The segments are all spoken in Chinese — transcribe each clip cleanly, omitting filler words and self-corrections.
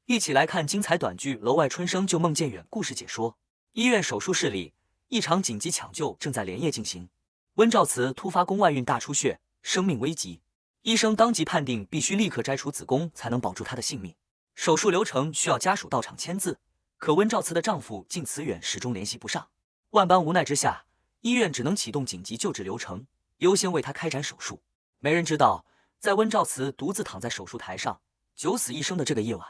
一起来看精彩短剧《楼外春生就梦见远》故事解说。医院手术室里，一场紧急抢救正在连夜进行。温兆慈突发宫外孕大出血，生命危急，医生当即判定必须立刻摘除子宫才能保住她的性命。手术流程需要家属到场签字，可温兆慈的丈夫靳慈远始终联系不上。万般无奈之下，医院只能启动紧急救治流程，优先为她开展手术。没人知道，在温兆慈独自躺在手术台上九死一生的这个夜晚，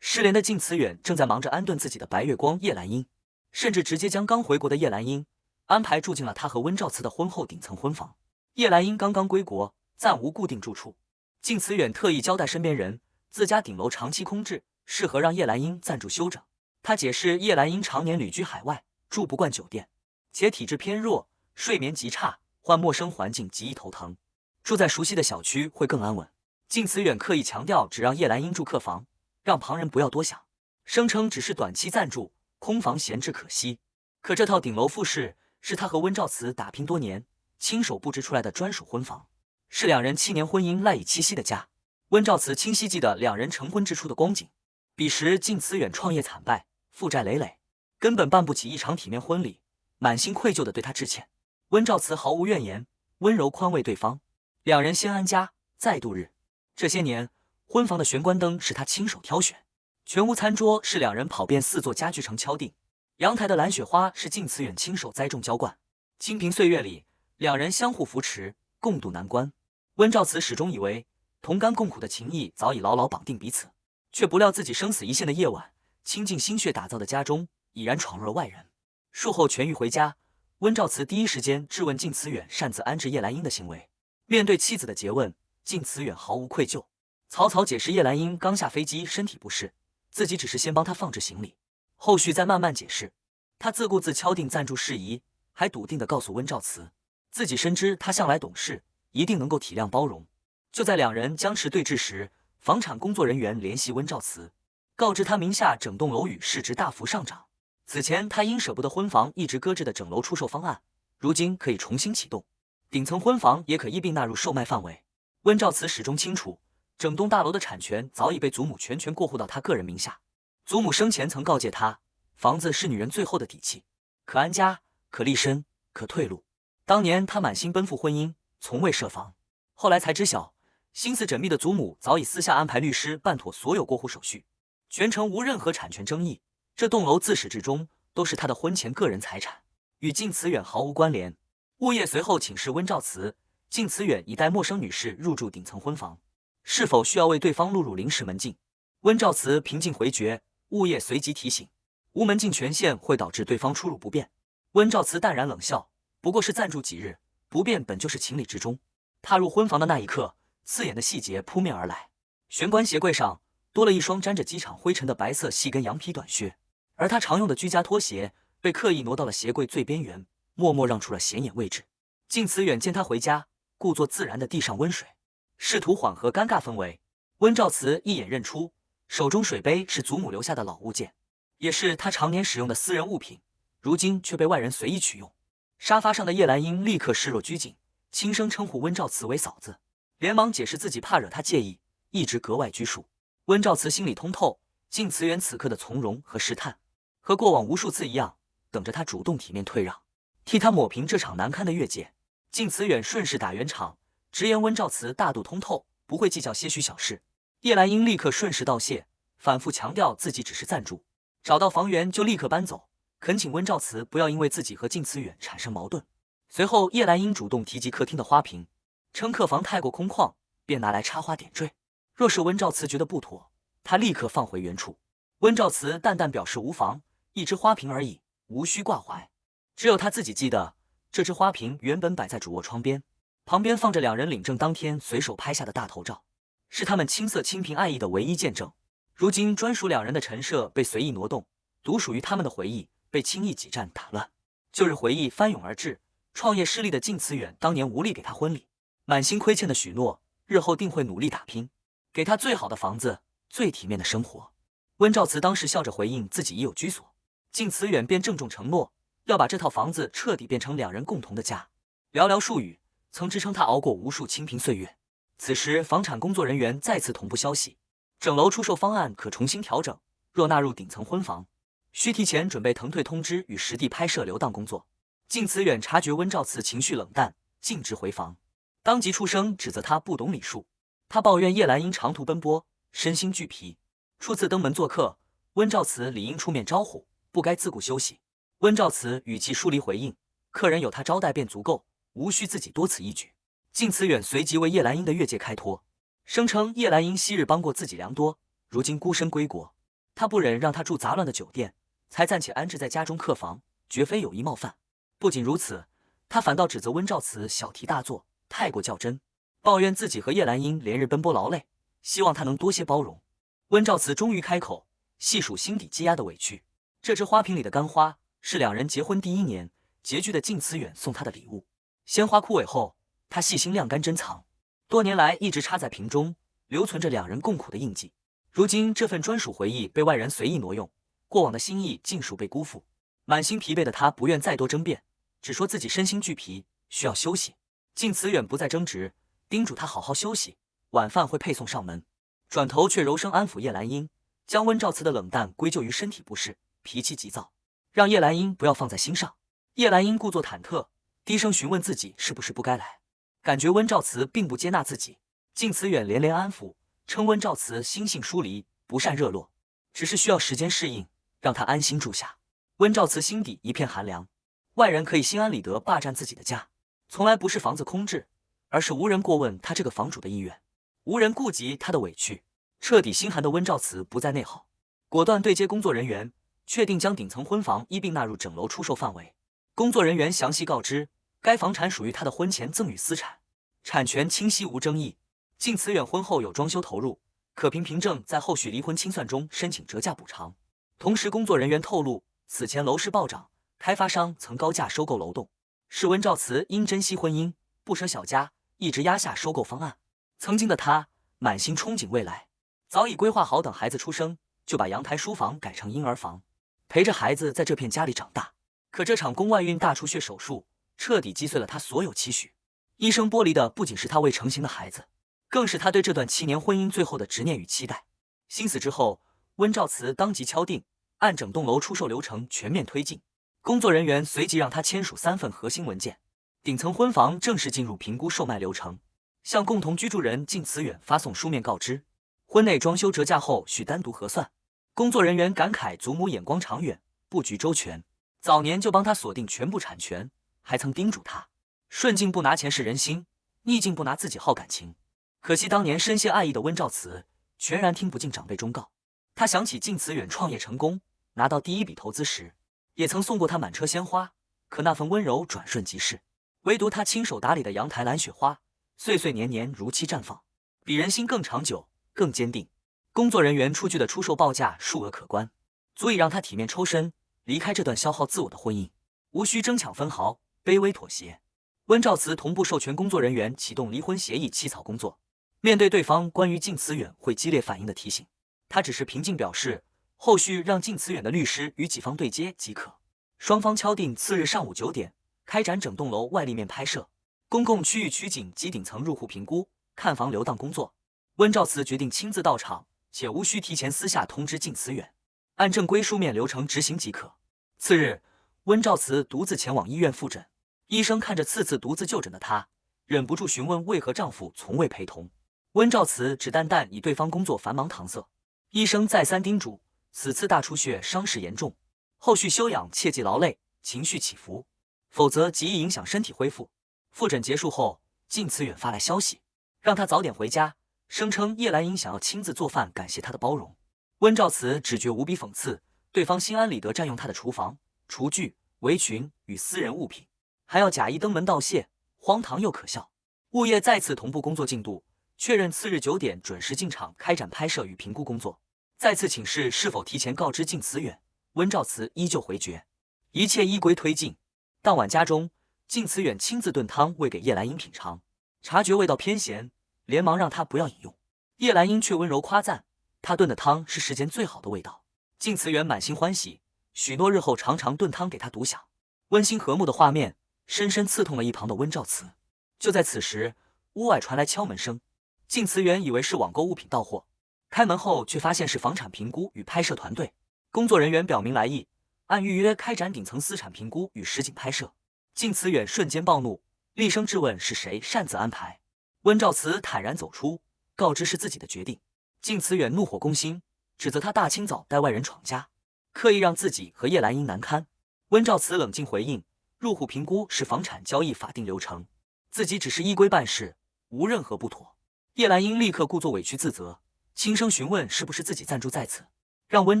失联的靳慈远正在忙着安顿自己的白月光叶兰英，甚至直接将刚回国的叶兰英安排住进了他和温兆慈的婚后顶层婚房。叶兰英刚刚归国，暂无固定住处，靳慈远特意交代身边人，自家顶楼长期空置，适合让叶兰英暂住休整。他解释，叶兰英常年旅居海外，住不惯酒店，且体质偏弱，睡眠极差，换陌生环境极易头疼，住在熟悉的小区会更安稳。靳慈远刻意强调只让叶兰英住客房，让旁人不要多想，声称只是短期暂住，空房闲置可惜。可这套顶楼复式是他和温兆慈打拼多年，亲手布置出来的专属婚房，是两人7年婚姻赖以栖息的家。温兆慈清晰记得两人成婚之初的光景，彼时靳慈远创业惨败，负债累累，根本办不起一场体面婚礼，满心愧疚地对他致歉。温兆慈毫无怨言，温柔宽慰对方，两人先安家，再度日。这些年，婚房的玄关灯是他亲手挑选，全屋餐桌是两人跑遍4座家具城敲定，阳台的蓝雪花是靳慈远亲手栽种浇灌。清贫岁月里，两人相互扶持，共度难关。温兆慈始终以为同甘共苦的情谊早已牢牢绑定彼此，却不料自己生死一线的夜晚，倾尽心血打造的家中已然闯入了外人。术后痊愈回家，温兆慈第一时间质问靳慈远擅自安置叶兰英的行为。面对妻子的诘问，靳慈远毫无愧疚，草草解释叶兰英刚下飞机，身体不适，自己只是先帮她放置行李，后续再慢慢解释。他自顾自敲定暂住事宜，还笃定地告诉温兆慈，自己深知他向来懂事，一定能够体谅包容。就在两人僵持对峙时，房产工作人员联系温兆慈，告知他名下整栋楼宇市值大幅上涨，此前他因舍不得婚房一直搁置的整楼出售方案，如今可以重新启动，顶层婚房也可一并纳入售卖范围。温兆慈始终清楚，整栋大楼的产权早已被祖母全权过户到他个人名下。祖母生前曾告诫他，房子是女人最后的底气，可安家，可立身，可退路。当年他满心奔赴婚姻，从未设防，后来才知晓，心思缜密的祖母早已私下安排律师办妥所有过户手续，全程无任何产权争议。这栋楼自始至终都是他的婚前个人财产，与靳慈远毫无关联。物业随后请示温兆慈，靳慈远已带陌生女士入住顶层婚房，是否需要为对方录入临时门禁？温兆慈平静回绝，物业随即提醒，无门禁权限会导致对方出入不便。温兆慈淡然冷笑，不过是暂住几日，不便本就是情理之中。踏入婚房的那一刻，刺眼的细节扑面而来。玄关鞋柜上多了一双沾着机场灰尘的白色细跟羊皮短靴，而他常用的居家拖鞋被刻意挪到了鞋柜最边缘，默默让出了显眼位置。靳慈远见他回家，故作自然地递上温水，试图缓和尴尬氛围。温兆慈一眼认出，手中水杯是祖母留下的老物件，也是他常年使用的私人物品，如今却被外人随意取用。沙发上的叶兰英立刻视若拘谨，轻声称呼温兆慈为嫂子，连忙解释自己怕惹他介意，一直格外拘束。温兆慈心里通透，靳慈远此刻的从容和试探，和过往无数次一样，等着他主动体面退让，替他抹平这场难堪的越界。靳慈远顺势打圆场，直言温兆慈大度通透，不会计较些许小事。叶兰英立刻顺势道谢，反复强调自己只是暂住，找到房源就立刻搬走，恳请温兆慈不要因为自己和靳慈远产生矛盾。随后叶兰英主动提及客厅的花瓶，称客房太过空旷，便拿来插花点缀。若是温兆慈觉得不妥，他立刻放回原处。温兆慈淡淡表示无妨，一只花瓶而已，无需挂怀。只有他自己记得，这只花瓶原本摆在主卧窗边，旁边放着两人领证当天随手拍下的大头照，是他们青涩清贫爱意的唯一见证。如今专属两人的陈设被随意挪动，独属于他们的回忆被轻易挤占打乱。旧日回忆翻涌而至，创业失利的靳慈远当年无力给他婚礼，满心亏欠的许诺，日后定会努力打拼，给他最好的房子，最体面的生活。温兆慈当时笑着回应自己已有居所，靳慈远便郑重承诺要把这套房子彻底变成两人共同的家。寥寥数语，曾支撑他熬过无数清贫岁月。此时房产工作人员再次同步消息，整楼出售方案可重新调整，若纳入顶层婚房，需提前准备腾退通知与实地拍摄留档工作。靳慈远察觉温兆慈情绪冷淡，径直回房，当即出声指责他不懂礼数。他抱怨叶兰英长途奔波，身心俱疲，初次登门做客，温兆慈理应出面招呼，不该自顾休息。温兆慈语气疏离回应，客人有他招待便足够，无需自己多此一举。靳慈远随即为叶兰英的越界开脱，声称叶兰英昔日帮过自己良多，如今孤身归国，他不忍让她住杂乱的酒店，才暂且安置在家中客房，绝非有意冒犯。不仅如此，他反倒指责温兆慈小题大做，太过较真，抱怨自己和叶兰英连日奔波劳累，希望他能多些包容。温兆慈终于开口，细数心底积压的委屈。这只花瓶里的干花是两人结婚第1年拮据的靳慈远送他的礼物，鲜花枯萎后，他细心晾干珍藏，多年来一直插在瓶中，留存着两人共苦的印记。如今这份专属回忆被外人随意挪用，过往的心意尽数被辜负。满心疲惫的他不愿再多争辩，只说自己身心俱疲，需要休息。靳慈远不再争执，叮嘱他好好休息，晚饭会配送上门。转头却柔声安抚叶兰英，将温兆慈的冷淡归咎于身体不适、脾气急躁，让叶兰英不要放在心上。叶兰英故作忐忑，低声询问自己是不是不该来，感觉温兆慈并不接纳自己。靳慈远连连安抚，称温兆慈心性疏离，不善热络，只是需要时间适应，让他安心住下。温兆慈心底一片寒凉，外人可以心安理得霸占自己的家，从来不是房子空置，而是无人过问他这个房主的意愿，无人顾及他的委屈。彻底心寒的温兆慈不再内耗，果断对接工作人员，确定将顶层婚房一并纳入整楼出售范围。工作人员详细告知，该房产属于他的婚前赠与私产，产权清晰无争议。靳慈远婚后有装修投入，可凭证在后续离婚清算中申请折价补偿。同时工作人员透露，此前楼市暴涨，开发商曾高价收购楼栋，是温兆慈因珍惜婚姻，不舍小家，一直压下收购方案。曾经的他满心憧憬未来，早已规划好等孩子出生，就把阳台书房改成婴儿房，陪着孩子在这片家里长大。可这场宫外孕大出血手术彻底击碎了他所有期许，医生剥离的不仅是他未成型的孩子，更是他对这段7年婚姻最后的执念与期待。心死之后，温兆慈当即敲定，按整栋楼出售流程全面推进。工作人员随即让他签署3份核心文件，顶层婚房正式进入评估售卖流程，向共同居住人靳慈远发送书面告知。婚内装修折价后需单独核算。工作人员感慨祖母眼光长远，布局周全，早年就帮他锁定全部产权，还曾叮嘱他，顺境不拿钱是人心，逆境不拿自己耗感情。可惜当年深陷爱意的温兆慈全然听不进长辈忠告。他想起靳慈远创业成功，拿到第1笔投资时，也曾送过他满车鲜花，可那份温柔转瞬即逝。唯独他亲手打理的阳台蓝雪花，岁岁年年如期绽放，比人心更长久，更坚定。工作人员出具的出售报价数额可观，足以让他体面抽身，离开这段消耗自我的婚姻，无需争抢分毫，卑微妥协。温兆慈同步授权工作人员启动离婚协议起草工作。面对对方关于靳慈远会激烈反应的提醒，他只是平静表示，后续让靳慈远的律师与己方对接即可。双方敲定次日上午9点开展整栋楼外立面拍摄、公共区域取景及顶层入户评估、看房留档工作。温兆慈决定亲自到场，且无需提前私下通知靳慈远，按正规书面流程执行即可。次日，温兆慈独自前往医院复诊，医生看着次次独自就诊的他，忍不住询问为何丈夫从未陪同。温兆慈只淡淡以对方工作繁忙搪塞。医生再三叮嘱，此次大出血伤势严重，后续休养切忌劳累、情绪起伏，否则极易影响身体恢复。复诊结束后，靳慈远发来消息，让他早点回家，声称叶兰英想要亲自做饭感谢他的包容。温兆慈只觉无比讽刺，对方心安理得占用他的厨房、厨具、围裙与私人物品，还要假意登门道谢，荒唐又可笑。物业再次同步工作进度，确认次日9点准时进场开展拍摄与评估工作。再次请示是否提前告知靳慈远，温兆慈依旧回绝，一切依规推进。当晚家中，靳慈远亲自炖汤喂给叶兰英品尝，察觉味道偏咸，连忙让他不要饮用。叶兰英却温柔夸赞他炖的汤是世间最好的味道。靳慈远满心欢喜，许诺日后常常炖汤给他独享。温馨和睦的画面深深刺痛了一旁的温兆慈。就在此时，屋外传来敲门声，靳慈远以为是网购物品到货，开门后却发现是房产评估与拍摄团队。工作人员表明来意，按预约开展顶层私产评估与实景拍摄。靳慈远瞬间暴怒，厉声质问是谁擅自安排。温兆慈坦然走出，告知是自己的决定。靳慈远怒火攻心，指责他大清早带外人闯家，刻意让自己和叶兰英难堪。温兆慈冷静回应，入户评估是房产交易法定流程，自己只是依规办事，无任何不妥。叶兰英立刻故作委屈自责，轻声询问是不是自己暂住在此，让温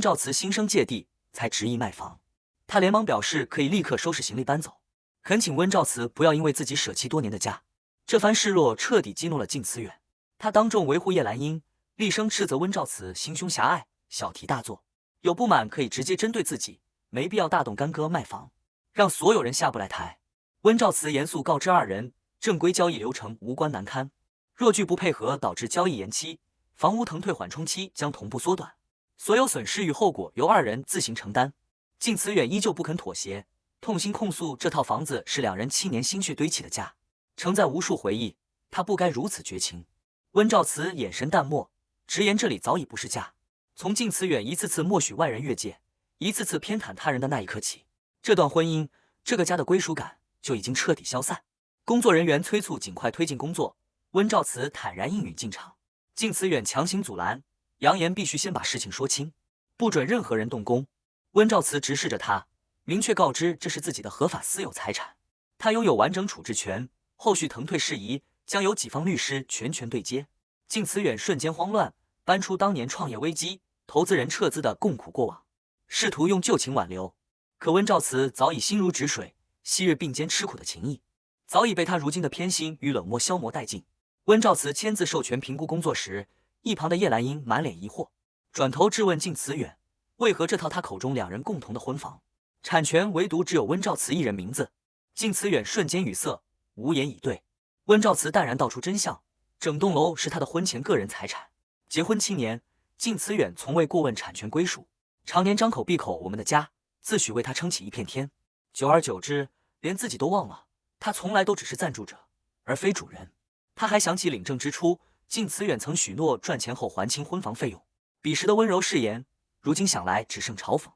兆慈心生芥蒂，才执意卖房。他连忙表示可以立刻收拾行李搬走，恳请温兆慈不要因为自己舍弃多年的家。这番示弱彻底激怒了靳慈远，他当众维护叶兰英，厉声斥责温兆慈心胸狭隘，小题大做，有不满可以直接针对自己，没必要大动干戈卖房，让所有人下不来台。温兆慈严肃告知二人，正规交易流程无关难堪，若拒不配合导致交易延期，房屋腾退缓冲期将同步缩短，所有损失与后果由二人自行承担。靳慈远依旧不肯妥协，痛心控诉这套房子是两人7年心血堆砌的家，承载无数回忆，他不该如此绝情。温兆慈眼神淡漠，直言这里早已不是家。从靳慈远一次次默许外人越界，一次次偏袒他人的那一刻起，这段婚姻，这个家的归属感就已经彻底消散。工作人员催促尽快推进工作，温兆慈坦然应允进场。靳慈远强行阻拦，扬言必须先把事情说清，不准任何人动工。温兆慈直视着他，明确告知这是自己的合法私有财产，他拥有完整处置权，后续腾退事宜将由己方律师全权对接。靳慈远瞬间慌乱，搬出当年创业危机、投资人撤资的共苦过往，试图用旧情挽留。可温兆慈早已心如止水，昔日并肩吃苦的情谊，早已被他如今的偏心与冷漠消磨殆尽。温兆慈签字授权评估工作时，一旁的叶兰英满脸疑惑，转头质问靳慈远，为何这套他口中两人共同的婚房，产权唯独只有温兆慈一人名字？靳慈远瞬间语塞，无言以对。温兆慈淡然道出真相，整栋楼是他的婚前个人财产，结婚7年，靳慈远从未过问产权归属，常年张口闭口我们的家，自诩为他撑起一片天。久而久之，连自己都忘了，他从来都只是暂住者，而非主人。他还想起领证之初，靳慈远曾许诺赚钱后还清婚房费用，彼时的温柔誓言，如今想来只剩嘲讽。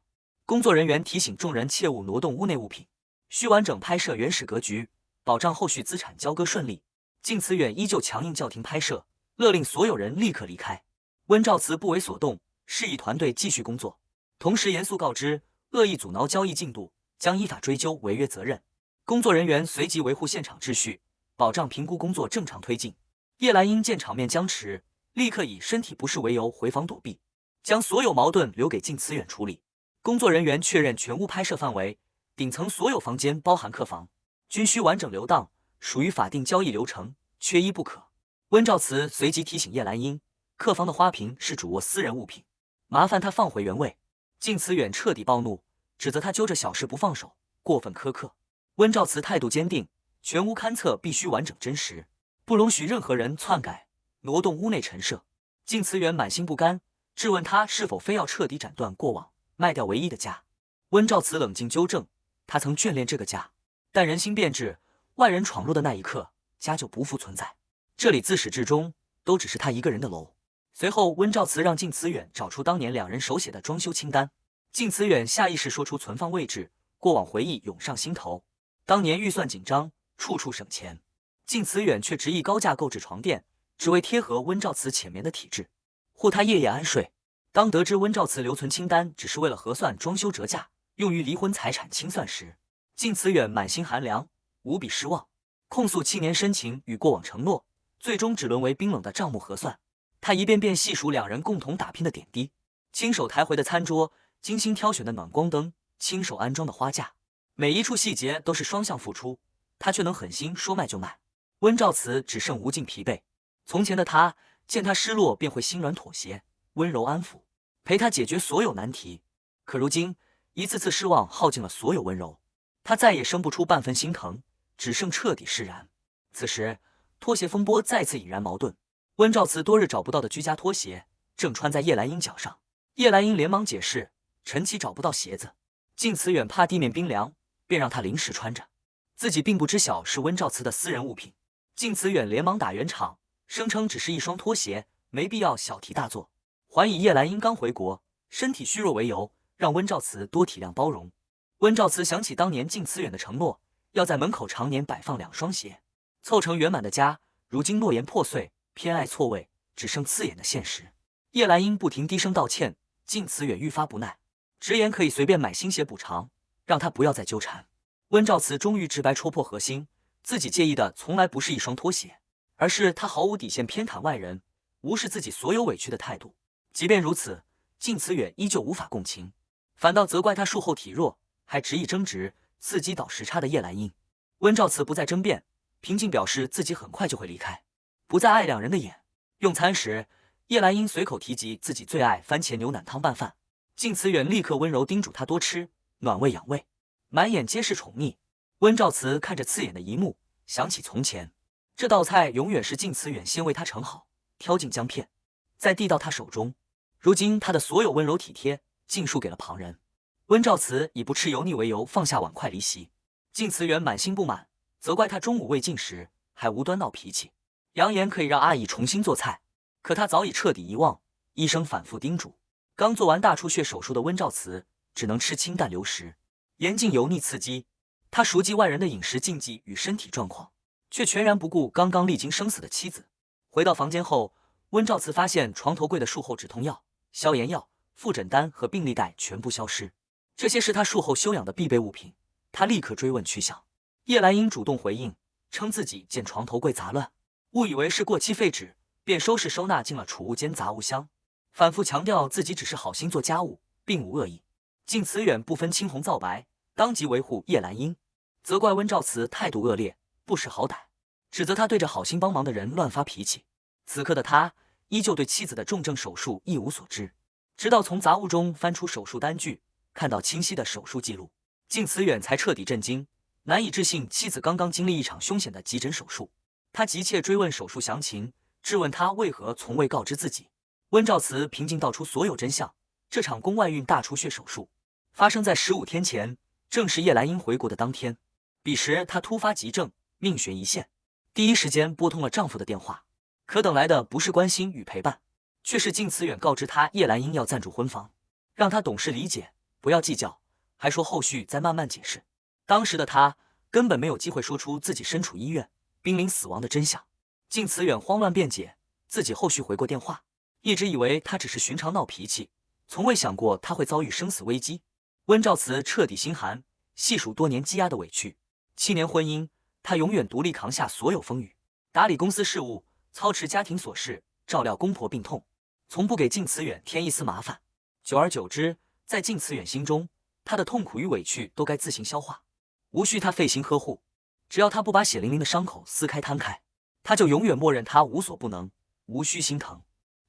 工作人员提醒众人切勿挪动屋内物品，需完整拍摄原始格局，保障后续资产交割顺利。靳慈远依旧强硬叫停拍摄，勒令所有人立刻离开。温兆慈不为所动，示意团队继续工作，同时严肃告知，恶意阻挠交易进度将依法追究违约责任。工作人员随即维护现场秩序，保障评估工作正常推进。叶兰英见场面僵持，立刻以身体不适为由回房躲避，将所有矛盾留给靳慈远处理。工作人员确认全屋拍摄范围，顶层所有房间包含客房，均需完整留档，属于法定交易流程，缺一不可。温兆慈随即提醒叶兰英，客房的花瓶是主卧私人物品，麻烦他放回原位。靳慈远彻底暴怒，指责他揪着小事不放手，过分苛刻。温兆慈态度坚定，全屋勘测必须完整真实，不容许任何人篡改、挪动屋内陈设。靳慈远满心不甘，质问他是否非要彻底斩断过往，卖掉唯一的家。温兆慈冷静纠正，他曾眷恋这个家，但人心变质，外人闯入的那一刻，家就不复存在。这里自始至终都只是他一个人的楼。随后，温兆慈让靳慈远找出当年两人手写的装修清单。靳慈远下意识说出存放位置，过往回忆涌上心头。当年预算紧张，处处省钱，靳慈远却执意高价购置床垫，只为贴合温兆慈浅眠的体质，护他夜夜安睡。当得知温兆慈留存清单只是为了核算装修折价，用于离婚财产清算时，靳慈远满心寒凉，无比失望，控诉7年深情与过往承诺，最终只沦为冰冷的账目核算。他一遍遍细数两人共同打拼的点滴，亲手抬回的餐桌，精心挑选的暖光灯，亲手安装的花架，每一处细节都是双向付出，他却能狠心说卖就卖。温兆慈只剩无尽疲惫。从前的他，见他失落便会心软妥协，温柔安抚，陪他解决所有难题。可如今，一次次失望耗尽了所有温柔，他再也生不出半分心疼，只剩彻底释然。此时，拖鞋风波再次引燃矛盾。温兆慈多日找不到的居家拖鞋，正穿在叶兰英脚上。叶兰英连忙解释，晨起找不到鞋子。靳慈远怕地面冰凉，便让他临时穿着，自己并不知晓是温兆慈的私人物品。靳慈远连忙打圆场，声称只是一双拖鞋，没必要小题大做。还以叶澜英刚回国，身体虚弱为由，让温兆慈多体谅包容。温兆慈想起当年靳慈远的承诺，要在门口常年摆放2双鞋，凑成圆满的家。如今诺言破碎，偏爱错位，只剩刺眼的现实。叶澜英不停低声道歉，靳慈远愈发不耐，直言可以随便买新鞋补偿，让他不要再纠缠。温兆慈终于直白戳破核心，自己介意的从来不是一双拖鞋，而是他毫无底线偏袒外人，无视自己所有委屈的态度。即便如此，靳慈远依旧无法共情，反倒责怪他术后体弱，还执意争执，伺机倒时差的叶澜英。温兆慈不再争辩，平静表示自己很快就会离开，不再碍两人的眼。用餐时，叶澜英随口提及自己最爱番茄牛腩汤拌饭，靳慈远立刻温柔叮嘱他多吃，暖胃养胃，满眼皆是宠溺。温兆慈看着刺眼的一幕，想起从前，这道菜永远是靳慈远先为他盛好，挑进姜片，再递到他手中。如今他的所有温柔体贴，尽数给了旁人。温兆慈以不吃油腻为由放下碗筷离席，靳慈远满心不满，责怪他中午未进食，还无端闹脾气，扬言可以让阿姨重新做菜。可他早已彻底遗忘，医生反复叮嘱，刚做完大出血手术的温兆慈只能吃清淡流食，严禁油腻刺激。他熟记外人的饮食禁忌与身体状况，却全然不顾刚刚历经生死的妻子。回到房间后，温兆慈发现床头柜的术后止痛药、消炎药、复诊单和病历袋全部消失，这些是他术后休养的必备物品。他立刻追问去向，叶澜英主动回应，称自己见床头柜杂乱，误以为是过期废纸，便收拾收纳进了储物间杂物箱，反复强调自己只是好心做家务，并无恶意。靳慈远不分青红皂白，当即维护叶澜英，责怪温兆慈态度恶劣，不识好歹，指责他对着好心帮忙的人乱发脾气。此刻的他依旧对妻子的重症手术一无所知，直到从杂物中翻出手术单据，看到清晰的手术记录，靳慈远才彻底震惊，难以置信妻子刚刚经历一场凶险的急诊手术。他急切追问手术详情，质问他为何从未告知自己。温兆慈平静道出所有真相，这场宫外孕大出血手术发生在15天前，正是叶澜英回国的当天。彼时她突发急症，命悬一线，第一时间拨通了丈夫的电话，可等来的不是关心与陪伴，却是靳慈远告知她叶澜英要暂住婚房，让她懂事理解，不要计较，还说后续再慢慢解释。当时的她根本没有机会说出自己身处医院濒临死亡的真相。靳慈远慌乱辩解，自己后续回过电话，一直以为他只是寻常闹脾气，从未想过他会遭遇生死危机。温兆慈彻底心寒，细数多年积压的委屈。7年婚姻，他永远独立扛下所有风雨，打理公司事务，操持家庭琐事，照料公婆病痛，从不给靳慈远添一丝麻烦。久而久之，在靳慈远心中，他的痛苦与委屈都该自行消化，无需他费心呵护。只要他不把血淋淋的伤口撕开摊开，他就永远默认他无所不能，无需心疼。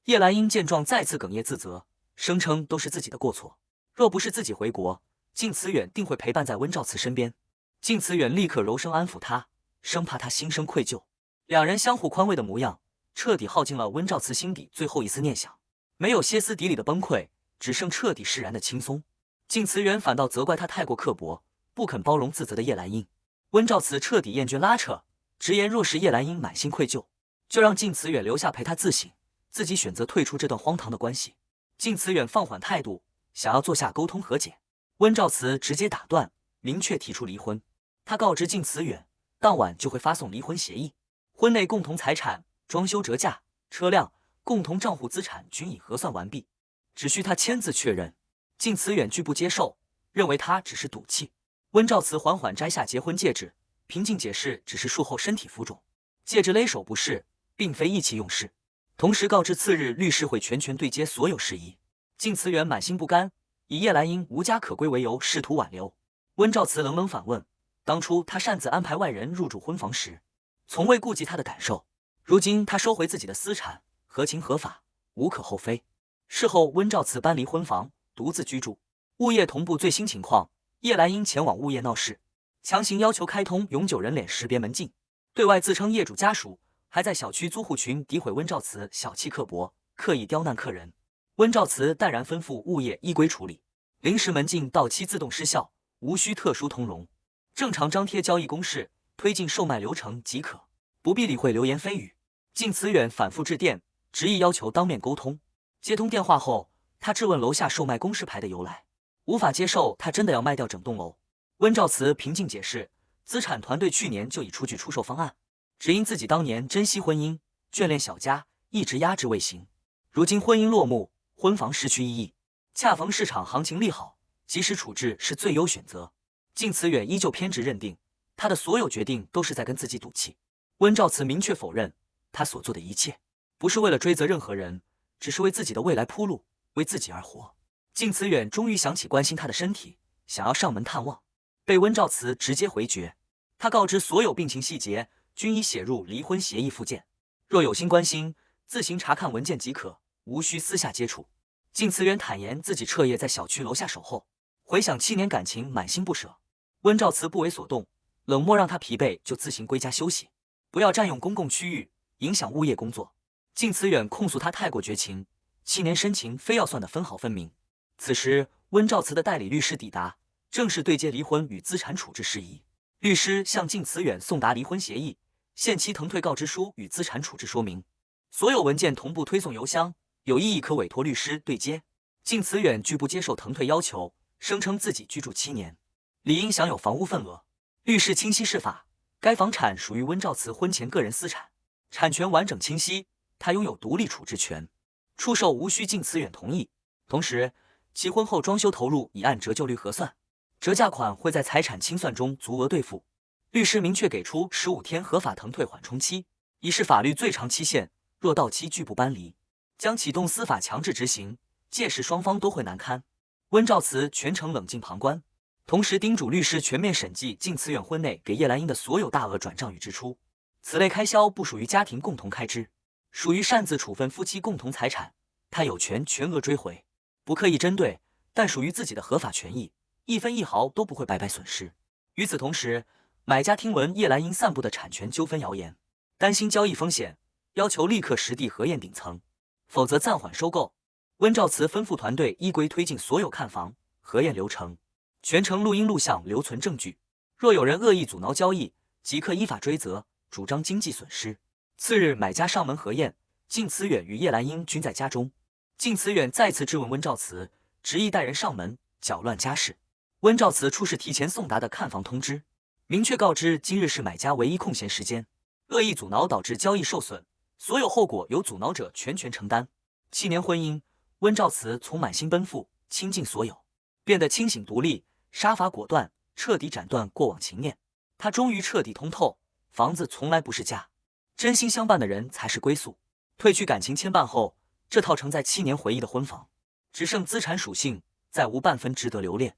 叶澜英见状再次哽咽自责，声称都是自己的过错，若不是自己回国，靳慈远定会陪伴在温兆慈身边。靳慈远立刻柔声安抚他，生怕他心生愧疚。两人相互宽慰的模样，彻底耗尽了温兆慈心底最后一丝念想，没有歇斯底里的崩溃，只剩彻底释然的轻松。靳慈远反倒责怪他太过刻薄，不肯包容自责的叶澜英。温兆慈彻底厌倦拉扯，直言若是叶澜英满心愧疚，就让靳慈远留下陪他自省，自己选择退出这段荒唐的关系。靳慈远放缓态度，想要坐下沟通和解，温兆慈直接打断，明确提出离婚。他告知靳慈远，当晚就会发送离婚协议，婚内共同财产、装修折价、车辆、共同账户资产均已核算完毕，只需他签字确认。靳慈远拒不接受，认为他只是赌气。温兆慈缓缓摘下结婚戒指，平静解释只是术后身体浮肿，戒指勒手不适，并非意气用事。同时告知次日律师会全权对接所有事宜。靳慈远满心不甘，以叶澜英无家可归为由试图挽留。温兆慈冷冷反问，当初他擅自安排外人入住婚房时，从未顾及他的感受，如今他收回自己的私产，合情合法，无可厚非。事后温兆慈搬离婚房，独自居住。物业同步最新情况，叶澜英前往物业闹事，强行要求开通永久人脸识别门禁，对外自称业主家属，还在小区租户群诋毁温兆慈小气刻薄，刻意刁难客人。温兆慈淡然吩咐物业依规处理，临时门禁到期自动失效，无需特殊通融，正常张贴交易公示，推进售卖流程即可，不必理会流言蜚语。靳慈远反复致电，执意要求当面沟通。接通电话后，他质问楼下售卖公示牌的由来，无法接受他真的要卖掉整栋楼。温兆慈平静解释，资产团队去年就已出具出售方案，只因自己当年珍惜婚姻，眷恋小家，一直压制未行。如今婚姻落幕，婚房失去意义，恰逢市场行情利好，及时处置是最优选择。靳慈远依旧偏执认定，他的所有决定都是在跟自己赌气。温兆慈明确否认，他所做的一切不是为了追责任何人，只是为自己的未来铺路，为自己而活。靳慈远终于想起关心他的身体，想要上门探望，被温兆慈直接回绝。他告知所有病情细节均已写入离婚协议附件，若有心关心，自行查看文件即可，无需私下接触。靳慈远坦言自己彻夜在小区楼下守候，回想7年感情，满心不舍。温兆慈不为所动，冷漠让他疲惫就自行归家休息，不要占用公共区域，影响物业工作。靳慈远控诉他太过绝情，7年深情非要算得分毫分明。此时温兆慈的代理律师抵达，正式对接离婚与资产处置事宜。律师向靳慈远送达离婚协议、限期腾退告知书与资产处置说明，所有文件同步推送邮箱，有异议可委托律师对接。靳慈远拒不接受腾退要求，声称自己居住7年，理应享有房屋份额。律师清晰释法，该房产属于温兆慈婚前个人私产，产权完整清晰，他拥有独立处置权，出售无需靳慈远同意。同时，其婚后装修投入已按折旧率核算，折价款会在财产清算中足额兑付。律师明确给出15天合法腾退缓冲期，已是法律最长期限，若到期拒不搬离，将启动司法强制执行，届时双方都会难堪。温兆慈全程冷静旁观，同时叮嘱律师全面审计靳慈远婚内给叶兰英的所有大额转账与支出，此类开销不属于家庭共同开支，属于擅自处分夫妻共同财产，他有权全额追回，不刻意针对，但属于自己的合法权益，一分一毫都不会白白损失。与此同时，买家听闻叶兰英散布的产权纠纷谣言，担心交易风险，要求立刻实地核验顶层，否则暂缓收购。温兆慈吩咐团队依规推进所有看房核验流程，全程录音录像留存证据，若有人恶意阻挠交易，即刻依法追责，主张经济损失。次日买家上门核验，靳慈远与叶兰英均在家中。靳慈远再次质问温兆慈，执意带人上门搅乱家事。温兆慈出示提前送达的看房通知，明确告知今日是买家唯一空闲时间，恶意阻挠导致交易受损，所有后果由阻挠者全权承担。7年婚姻，温兆慈从满心奔赴倾尽所有，变得清醒独立，杀伐果断，彻底斩断过往情念。他终于彻底通透，房子从来不是家，真心相伴的人才是归宿。褪去感情牵绊后，这套承载7年回忆的婚房，只剩资产属性，再无半分值得留恋。